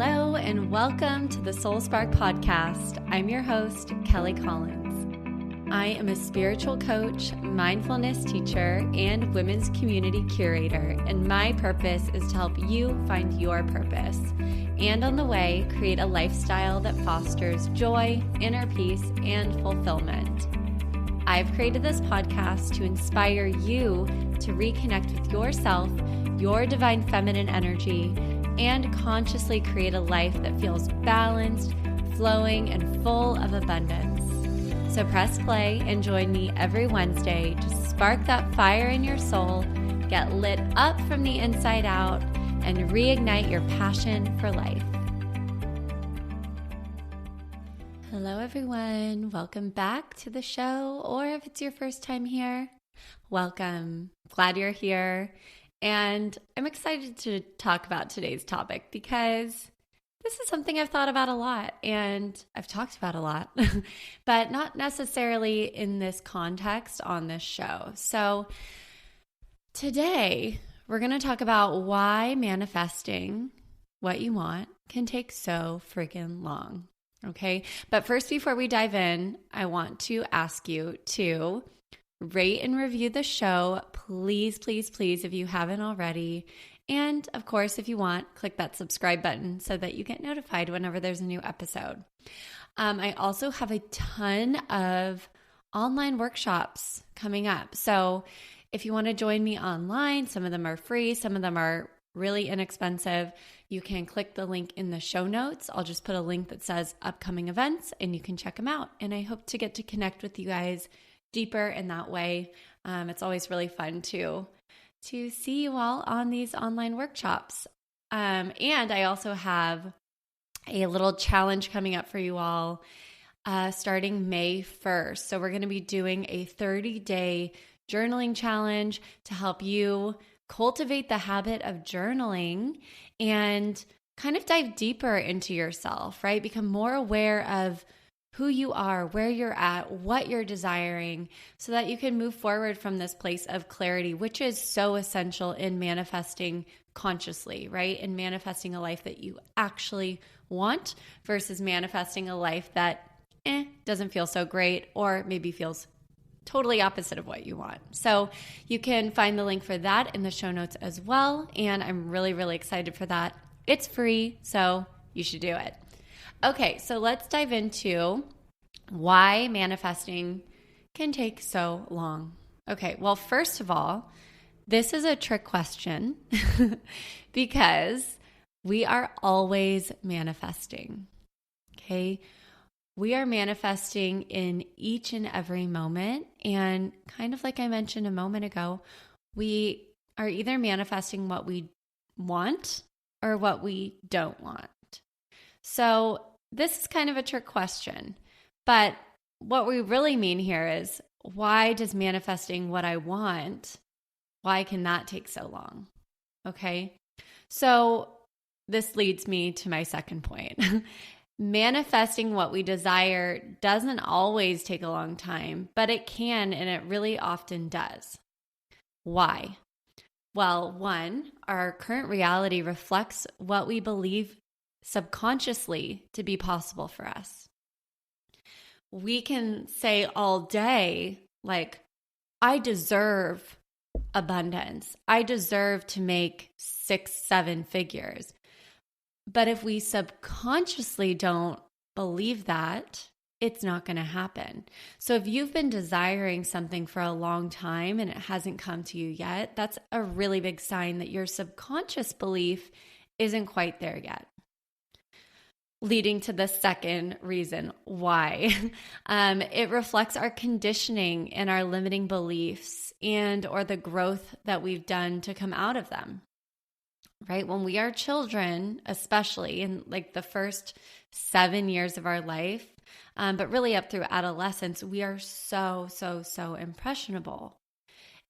Hello and welcome to the Soul Spark Podcast. I'm your host, Kelly Collins. I am a spiritual coach, mindfulness teacher, and women's community curator, and my purpose is to help you find your purpose and on the way, create a lifestyle that fosters joy, inner peace, and fulfillment. I've created this podcast to inspire you to reconnect with yourself, your divine feminine energy, and consciously create a life that feels balanced, flowing, and full of abundance. So press play and join me every Wednesday to spark that fire in your soul, get lit up from the inside out, and reignite your passion for life. Hello everyone, welcome back to the show, or if it's your first time here, welcome. Glad you're here. And I'm excited to talk about today's topic because this is something I've thought about a lot and I've talked about a lot, but not necessarily in this context on this show. So today we're going to talk about why manifesting what you want can take so freaking long. Okay. But first, before we dive in, I want to ask you to rate and review the show, please, please, please, if you haven't already. And of course, if you want, click that subscribe button so that you get notified whenever there's a new episode. I also have a ton of online workshops coming up. So if you want to join me online, some of them are free, some of them are really inexpensive. You can click the link in the show notes. I'll just put a link that says upcoming events and you can check them out. And I hope to get to connect with you guys deeper in that way. It's always really fun to see you all on these online workshops. And I also have a little challenge coming up for you all starting May 1st. So we're going to be doing a 30-day journaling challenge to help you cultivate the habit of journaling and kind of dive deeper into yourself, right? Become more aware of who you are, where you're at, what you're desiring, so that you can move forward from this place of clarity, which is so essential in manifesting consciously, right? And manifesting a life that you actually want versus manifesting a life that doesn't feel so great or maybe feels totally opposite of what you want. So you can find the link for that in the show notes as well. And I'm really, really excited for that. It's free, so you should do it. Okay, so let's dive into why manifesting can take so long. Okay, well, first of all, this is a trick question because we are always manifesting, okay? We are manifesting in each and every moment, and kind of like I mentioned a moment ago, we are either manifesting what we want or what we don't want. So this is kind of a trick question, but what we really mean here is, why does manifesting what I want, why can that take so long? Okay, so this leads me to my second point. Manifesting what we desire doesn't always take a long time, but it can, and it really often does. Why? Well, one, our current reality reflects what we believe subconsciously to be possible for us. We can say all day, like, I deserve abundance. I deserve to make 6-7 figures. But if we subconsciously don't believe that, it's not going to happen. So if you've been desiring something for a long time and it hasn't come to you yet, that's a really big sign that your subconscious belief isn't quite there yet. Leading to the second reason why. It reflects our conditioning and our limiting beliefs and or the growth that we've done to come out of them. Right? When we are children, especially in like the first 7 years of our life, but really up through adolescence, we are so impressionable.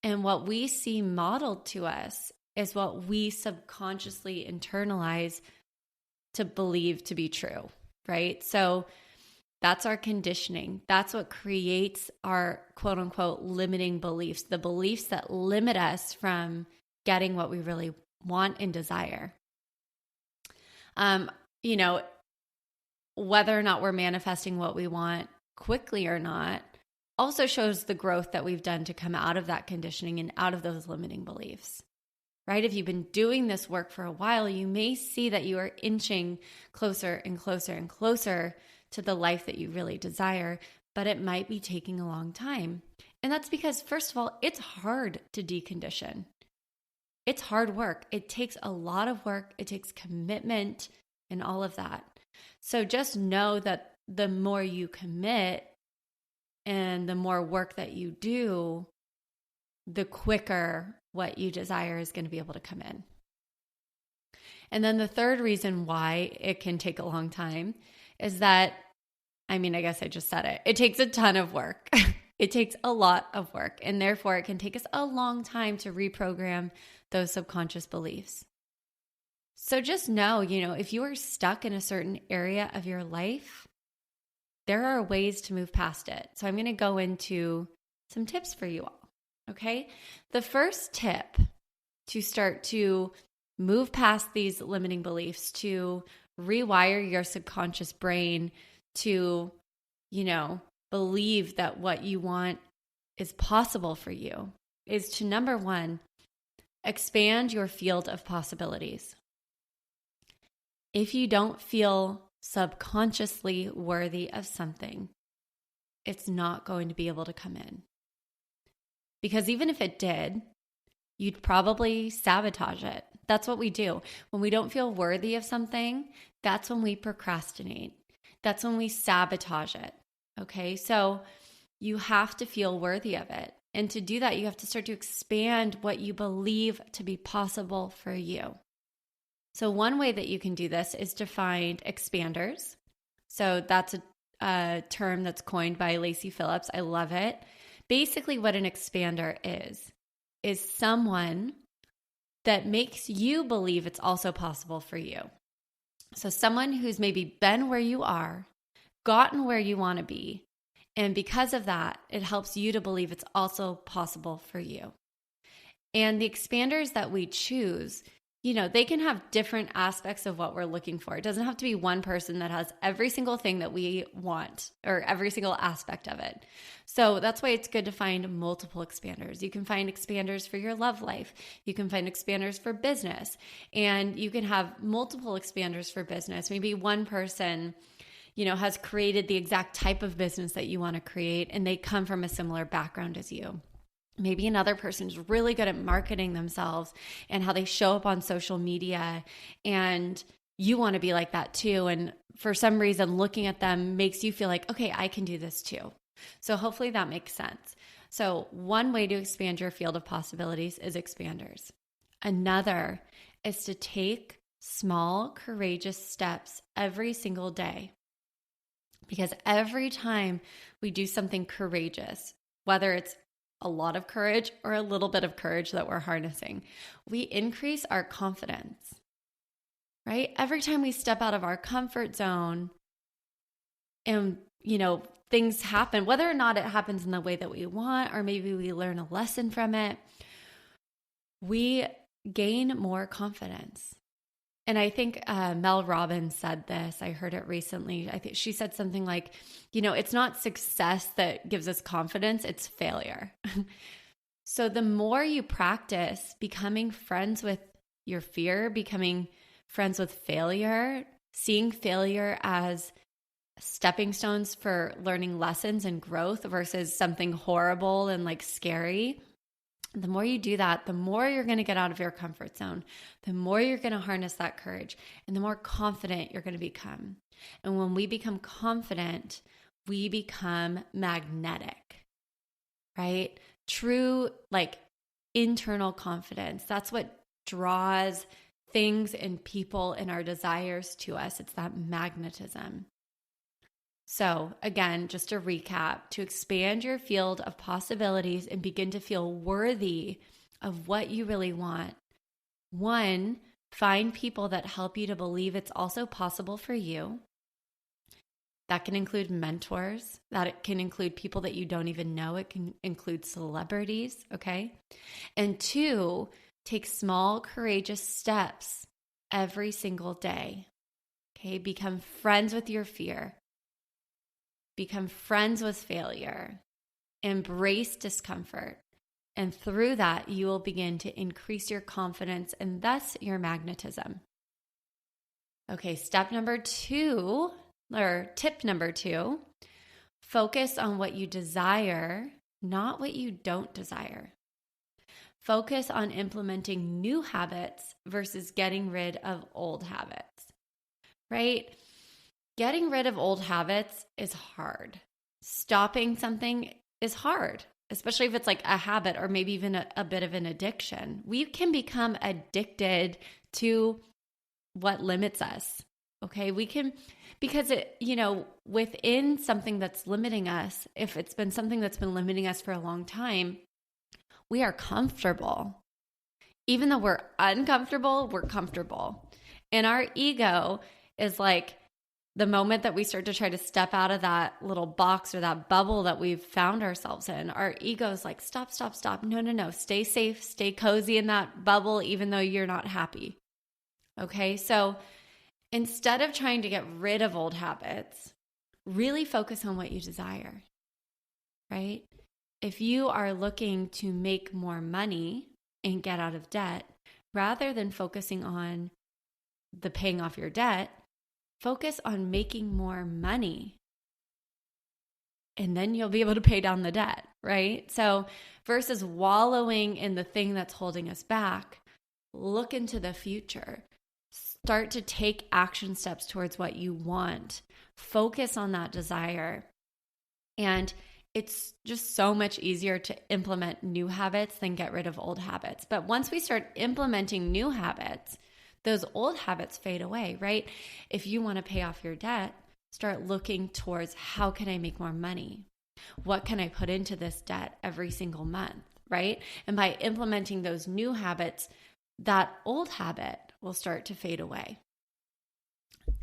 And what we see modeled to us is what we subconsciously internalize to believe to be true, right? So that's our conditioning. That's what creates our quote unquote limiting beliefs, the beliefs that limit us from getting what we really want and desire. you know, whether or not we're manifesting what we want quickly or not also shows the growth that we've done to come out of that conditioning and out of those limiting beliefs, right? If you've been doing this work for a while, you may see that you are inching closer and closer and closer to the life that you really desire, but it might be taking a long time. And that's because, first of all, it's hard to decondition. It's hard work. It takes a lot of work. It takes commitment and all of that. So just know that the more you commit and the more work that you do, the quicker what you desire is going to be able to come in. And then the third reason why it can take a long time is that, I guess I just said it. It takes a ton of work. It takes a lot of work, and therefore it can take us a long time to reprogram those subconscious beliefs. So just know, if you are stuck in a certain area of your life, there are ways to move past it. So I'm going to go into some tips for you all, okay? The first tip to start to move past these limiting beliefs, to rewire your subconscious brain to, believe that what you want is possible for you, is to, number one, expand your field of possibilities. If you don't feel subconsciously worthy of something, it's not going to be able to come in. Because even if it did, you'd probably sabotage it. That's what we do. When we don't feel worthy of something, that's when we procrastinate. That's when we sabotage it. Okay, so you have to feel worthy of it. And to do that, you have to start to expand what you believe to be possible for you. So one way that you can do this is to find expanders. So that's a term that's coined by Lacey Phillips. I love it. Basically, what an expander is someone that makes you believe it's also possible for you. So someone who's maybe been where you are, gotten where you want to be, and because of that, it helps you to believe it's also possible for you. And the expanders that we choose, they can have different aspects of what we're looking for. It doesn't have to be one person that has every single thing that we want or every single aspect of it. So that's why it's good to find multiple expanders. You can find expanders for your love life. You can find expanders for business. And you can have multiple expanders for business. Maybe one person, has created the exact type of business that you want to create, and they come from a similar background as you. Maybe another person's really good at marketing themselves and how they show up on social media, and you want to be like that too. And for some reason, looking at them makes you feel like, okay, I can do this too. So hopefully that makes sense. So one way to expand your field of possibilities is expanders. Another is to take small, courageous steps every single day. Because every time we do something courageous, whether it's a lot of courage or a little bit of courage that we're harnessing, we increase our confidence, right? Every time we step out of our comfort zone and, things happen, whether or not it happens in the way that we want, or maybe we learn a lesson from it, we gain more confidence. And I think Mel Robbins said this. I heard it recently. I think she said something like, it's not success that gives us confidence, it's failure. So the more you practice becoming friends with your fear, becoming friends with failure, seeing failure as stepping stones for learning lessons and growth versus something horrible and like scary, the more you do that, the more you're going to get out of your comfort zone, the more you're going to harness that courage, and the more confident you're going to become. And when we become confident, we become magnetic, right? True, internal confidence. That's what draws things and people and our desires to us. It's that magnetism. So again, just to recap, to expand your field of possibilities and begin to feel worthy of what you really want. One, find people that help you to believe it's also possible for you. That can include mentors. That can include people that you don't even know. It can include celebrities, okay? And two, take small, courageous steps every single day. Okay, become friends with your fear. Become friends with failure. Embrace discomfort. And through that, you will begin to increase your confidence and thus your magnetism. Okay, tip number 2, focus on what you desire, not what you don't desire. Focus on implementing new habits versus getting rid of old habits, right? Getting rid of old habits is hard. Stopping something is hard, especially if it's like a habit or maybe even a bit of an addiction. We can become addicted to what limits us, okay? We can, because within something that's limiting us, if it's been something that's been limiting us for a long time, we are comfortable. Even though we're uncomfortable, we're comfortable. And our ego is like, the moment that we start to try to step out of that little box or that bubble that we've found ourselves in, our ego is like, stop. No. Stay safe, stay cozy in that bubble, even though you're not happy. Okay. So instead of trying to get rid of old habits, really focus on what you desire, right? If you are looking to make more money and get out of debt, rather than focusing on the paying off your debt, focus on making more money. And then you'll be able to pay down the debt, right? So versus wallowing in the thing that's holding us back, look into the future. Start to take action steps towards what you want. Focus on that desire. And it's just so much easier to implement new habits than get rid of old habits. But once we start implementing new habits, those old habits fade away, right? If you want to pay off your debt, start looking towards how can I make more money? What can I put into this debt every single month, right? And by implementing those new habits, that old habit will start to fade away.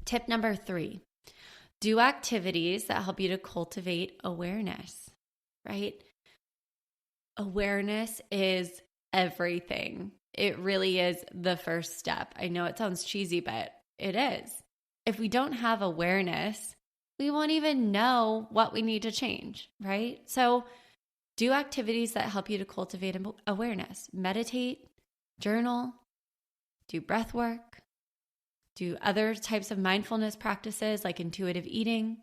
Tip number 3, do activities that help you to cultivate awareness, right? Awareness is everything. It really is the first step. I know it sounds cheesy, but it is. If we don't have awareness, we won't even know what we need to change, right? So do activities that help you to cultivate awareness. Meditate, journal, do breath work, do other types of mindfulness practices like intuitive eating,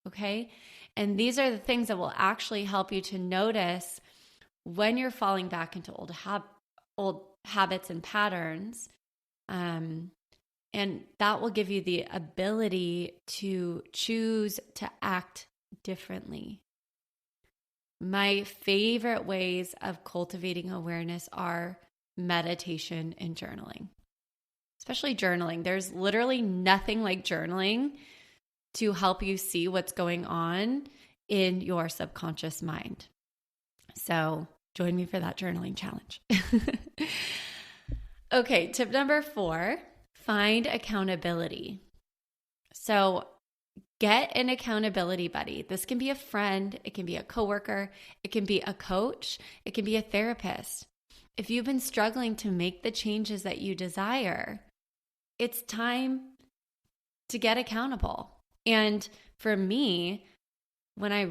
okay? And these are the things that will actually help you to notice when you're falling back into old habits and patterns, and that will give you the ability to choose to act differently. My favorite ways of cultivating awareness are meditation and journaling, especially journaling. There's literally nothing like journaling to help you see what's going on in your subconscious mind. So join me for that journaling challenge. Okay, tip number 4, find accountability. So get an accountability buddy. This can be a friend, it can be a coworker, it can be a coach, it can be a therapist. If you've been struggling to make the changes that you desire, it's time to get accountable. And for me, when I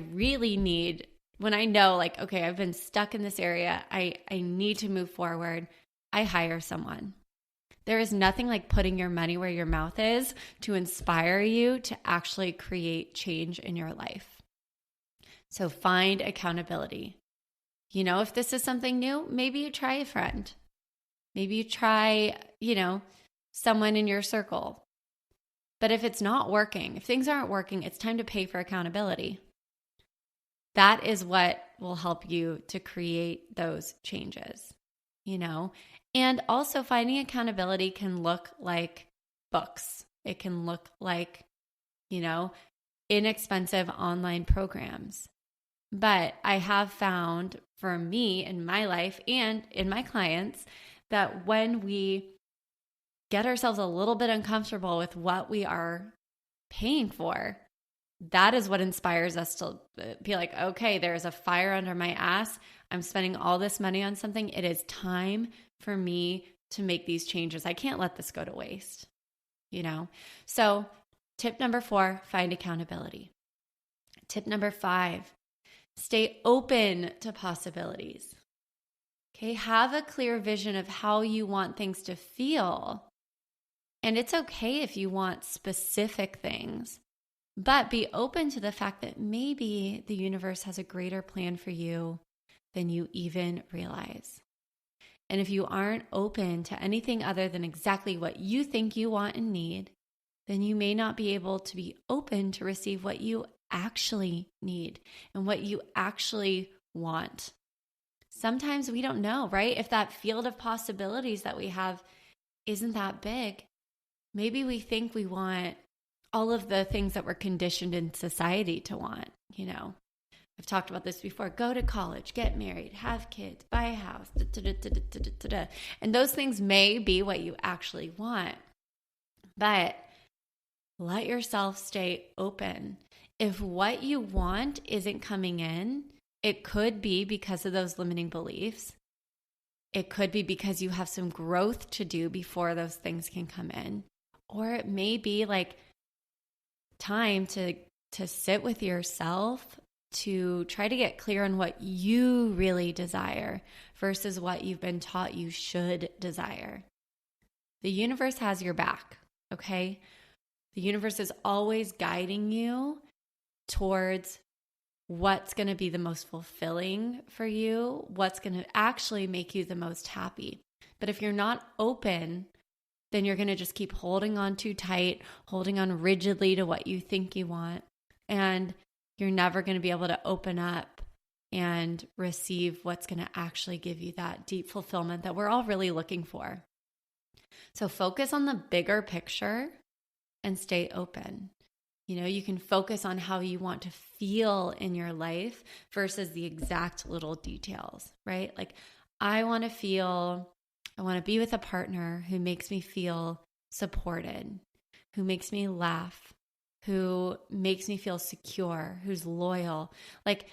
know like, okay, I've been stuck in this area, I need to move forward, I hire someone. There is nothing like putting your money where your mouth is to inspire you to actually create change in your life. So find accountability. If this is something new, maybe you try a friend. Maybe you try, someone in your circle. But if it's not working, if things aren't working, it's time to pay for accountability. That is what will help you to create those changes, And also finding accountability can look like books. It can look like, inexpensive online programs. But I have found for me in my life and in my clients that when we get ourselves a little bit uncomfortable with what we are paying for, that is what inspires us to be like, okay, there's a fire under my ass. I'm spending all this money on something. It is time for me to make these changes. I can't let this go to waste. So tip number 4, find accountability. Tip number 5, stay open to possibilities. Okay, have a clear vision of how you want things to feel. And it's okay if you want specific things, but be open to the fact that maybe the universe has a greater plan for you than you even realize. And if you aren't open to anything other than exactly what you think you want and need, then you may not be able to be open to receive what you actually need and what you actually want. Sometimes we don't know, right? If that field of possibilities that we have isn't that big, maybe we think we want all of the things that we're conditioned in society to want. I've talked about this before. Go to college, get married, have kids, buy a house, and those things may be what you actually want. But let yourself stay open. If what you want isn't coming in, it could be because of those limiting beliefs. It could be because you have some growth to do before those things can come in. Or it may be like time to sit with yourself to try to get clear on what you really desire versus what you've been taught you should desire. The universe has your back, okay? The universe is always guiding you towards what's going to be the most fulfilling for you, what's going to actually make you the most happy. But if you're not open, then you're going to just keep holding on too tight, holding on rigidly to what you think you want. And you're never going to be able to open up and receive what's going to actually give you that deep fulfillment that we're all really looking for. So focus on the bigger picture and stay open. You can focus on how you want to feel in your life versus the exact little details, right? Like I want to be with a partner who makes me feel supported, who makes me laugh, who makes me feel secure, who's loyal. Like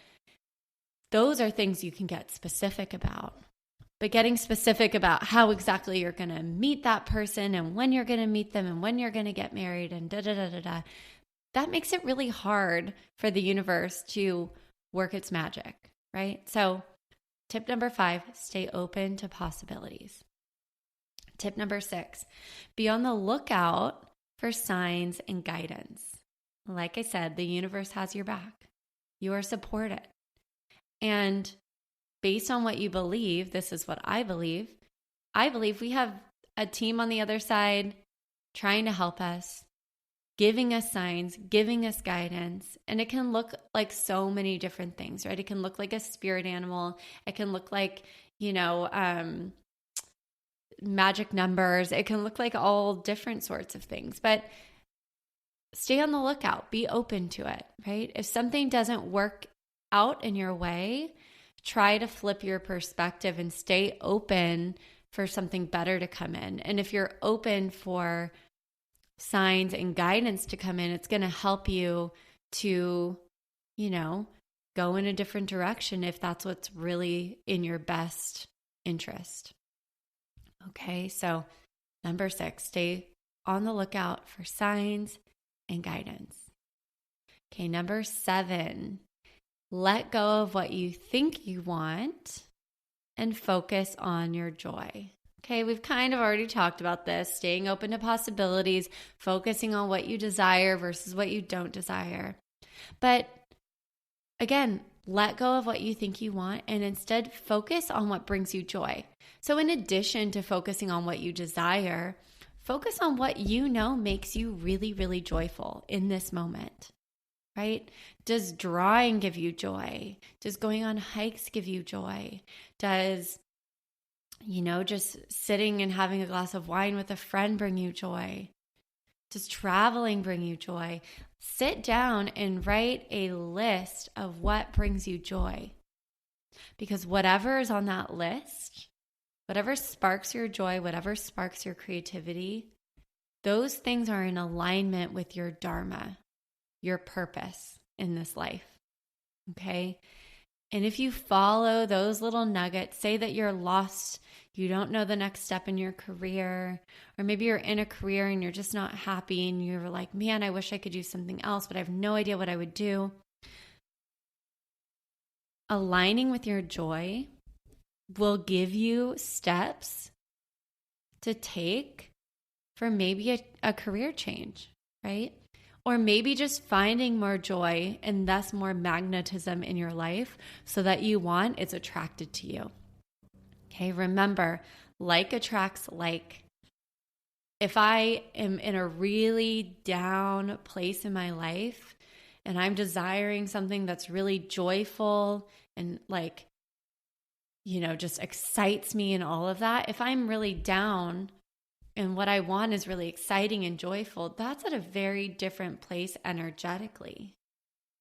those are things you can get specific about. But getting specific about how exactly you're going to meet that person and when you're going to meet them and when you're going to get married and that makes it really hard for the universe to work its magic, right? So tip number 5, stay open to possibilities. Tip number 6, be on the lookout for signs and guidance. Like I said, the universe has your back. You are supported. And based on what you believe, this is what I believe. I believe we have a team on the other side trying to help us, giving us signs, giving us guidance. And it can look like so many different things, right? It can look like a spirit animal. It can look like, magic numbers. It can look like all different sorts of things. But stay on the lookout. Be open to it, right? If something doesn't work out in your way, try to flip your perspective and stay open for something better to come in. And if you're open for signs and guidance to come in, it's going to help you to, go in a different direction if that's what's really in your best interest. Okay, so number 6, stay on the lookout for signs and guidance. Okay, number 7, let go of what you think you want and focus on your joy. Okay, we've kind of already talked about this, staying open to possibilities, focusing on what you desire versus what you don't desire. But again, let go of what you think you want and instead focus on what brings you joy. So in addition to focusing on what you desire, focus on what makes you really, really joyful in this moment, right? Does drawing give you joy? Does going on hikes give you joy? Does just sitting and having a glass of wine with a friend bring you joy? Does traveling bring you joy? Sit down and write a list of what brings you joy. Because whatever is on that list, whatever sparks your joy, whatever sparks your creativity, those things are in alignment with your dharma, your purpose in this life. Okay? And if you follow those little nuggets, say that you're lost, you don't know the next step in your career, or maybe you're in a career and you're just not happy and you're like, man, I wish I could do something else, but I have no idea what I would do. Aligning with your joy will give you steps to take for maybe a career change, right? Or maybe just finding more joy and thus more magnetism in your life so that it's attracted to you. Okay, remember, like attracts like. If I am in a really down place in my life and I'm desiring something that's really joyful and just excites me and all of that, if I'm really down and what I want is really exciting and joyful, that's at a very different place energetically.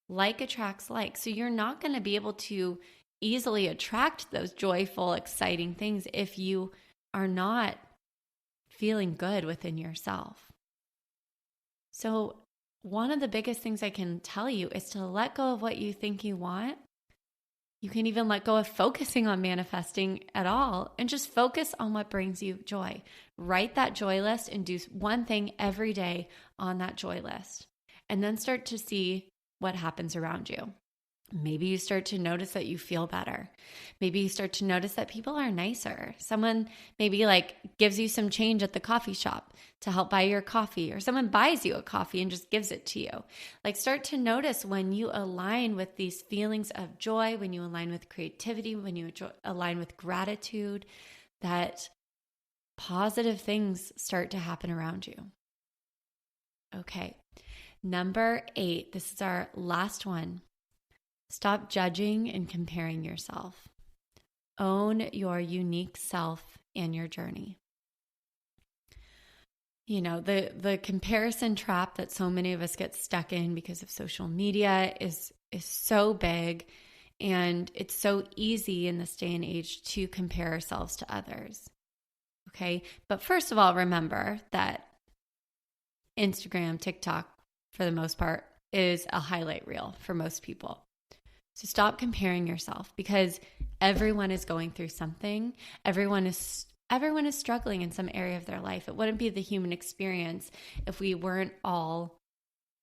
Like attracts like. So you're not going to be able to easily attract those joyful, exciting things if you are not feeling good within yourself. So one of the biggest things I can tell you is to let go of what you think you want. You can even let go of focusing on manifesting at all and just focus on what brings you joy. Write that joy list and do one thing every day on that joy list. And then start to see what happens around you. Maybe you start to notice that you feel better. Maybe you start to notice that people are nicer. Someone maybe gives you some change at the coffee shop to help buy your coffee, or someone buys you a coffee and just gives it to you. Start to notice when you align with these feelings of joy, when you align with creativity, when you align with gratitude, that positive things start to happen around you. Okay. Number 8, this is our last one. Stop judging and comparing yourself. Own your unique self and your journey. The comparison trap that so many of us get stuck in because of social media is so big, and it's so easy in this day and age to compare ourselves to others. Okay? But first of all, remember that Instagram, TikTok, for the most part, is a highlight reel for most people. So stop comparing yourself, because everyone is going through something. Everyone is struggling in some area of their life. It wouldn't be the human experience if we weren't all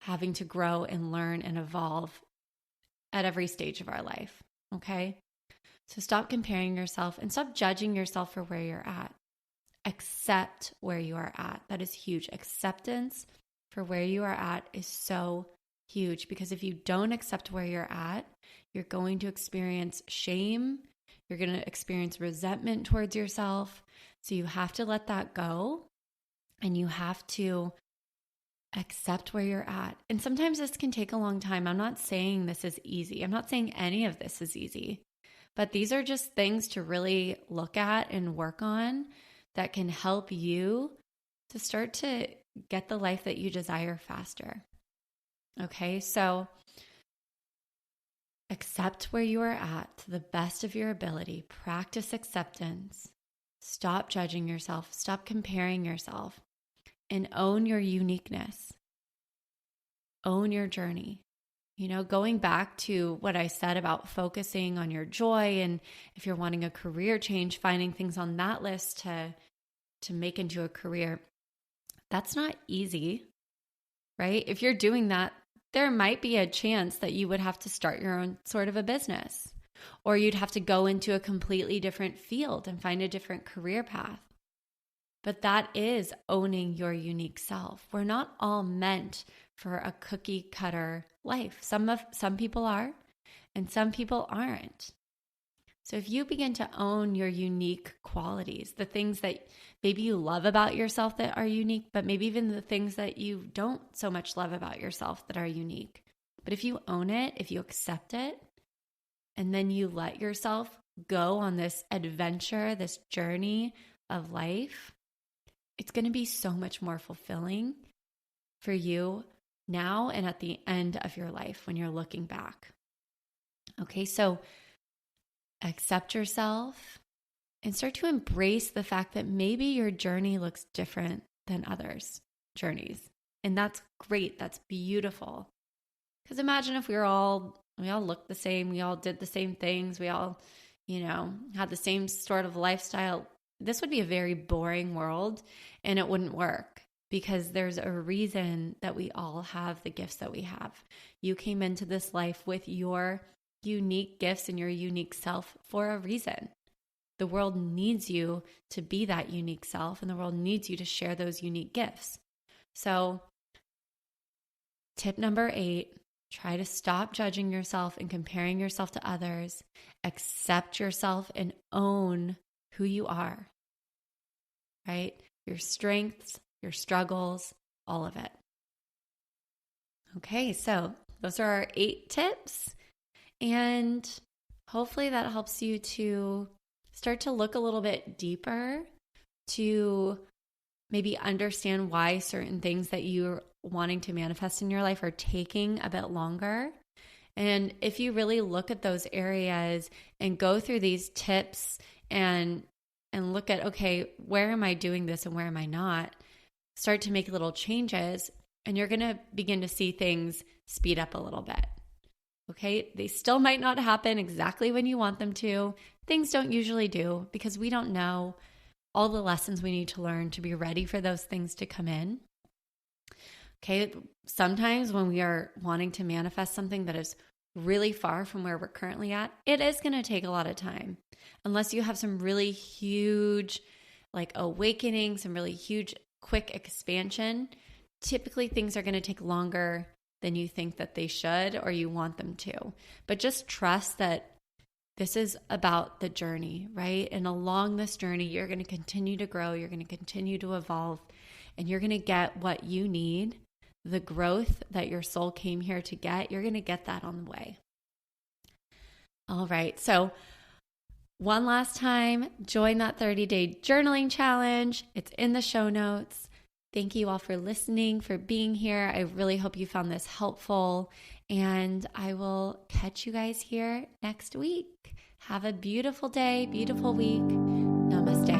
having to grow and learn and evolve at every stage of our life. Okay? So stop comparing yourself and stop judging yourself for where you're at. Accept where you are at. That is huge. Acceptance for where you are at is so huge, because if you don't accept where you're at, you're going to experience shame. You're going to experience resentment towards yourself. So you have to let that go, and you have to accept where you're at. And sometimes this can take a long time. I'm not saying this is easy. I'm not saying any of this is easy, but these are just things to really look at and work on that can help you to start to get the life that you desire faster. Okay, so accept where you are at to the best of your ability. Practice acceptance. Stop judging yourself. Stop comparing yourself. And own your uniqueness. Own your journey. Going back to what I said about focusing on your joy, and if you're wanting a career change, finding things on that list to make into a career, that's not easy, right? If you're doing that, there might be a chance that you would have to start your own sort of a business, or you'd have to go into a completely different field and find a different career path. But that is owning your unique self. We're not all meant for a cookie cutter life. Some people are, and some people aren't. So if you begin to own your unique qualities, the things that maybe you love about yourself that are unique, but maybe even the things that you don't so much love about yourself that are unique. But if you own it, if you accept it, and then you let yourself go on this adventure, this journey of life, it's going to be so much more fulfilling for you now and at the end of your life when you're looking back. Okay, so accept yourself and start to embrace the fact that maybe your journey looks different than others' journeys. And that's great. That's beautiful. Because imagine if we were all We all look the same. We all did the same things. We all, had the same sort of lifestyle. This would be a very boring world, and it wouldn't work because there's a reason that we all have the gifts that we have. You came into this life with your unique gifts and your unique self for a reason. The world needs you to be that unique self, and the world needs you to share those unique gifts. So, tip number 8, try to stop judging yourself and comparing yourself to others. Accept yourself and own who you are, right? Your strengths, your struggles, all of it. Okay, so those are our 8 tips. And hopefully that helps you to start to look a little bit deeper, to maybe understand why certain things that you're wanting to manifest in your life are taking a bit longer. And if you really look at those areas and go through these tips and look at, okay, where am I doing this and where am I not? Start to make little changes, and you're going to begin to see things speed up a little bit. Okay, they still might not happen exactly when you want them to. Things don't usually do because we don't know all the lessons we need to learn to be ready for those things to come in. Okay, sometimes when we are wanting to manifest something that is really far from where we're currently at, it is going to take a lot of time. Unless you have some really huge awakening, some really huge quick expansion, typically things are going to take longer than you think that they should or you want them to. But just trust that this is about the journey, right? And along this journey, you're going to continue to grow, you're going to continue to evolve, and you're going to get what you need, the growth that your soul came here to get. You're going to get that on the way. All right, so one last time, join that 30-day journaling challenge. It's in the show notes. Thank you all for listening, for being here. I really hope you found this helpful, and I will catch you guys here next week. Have a beautiful day, beautiful week. Namaste.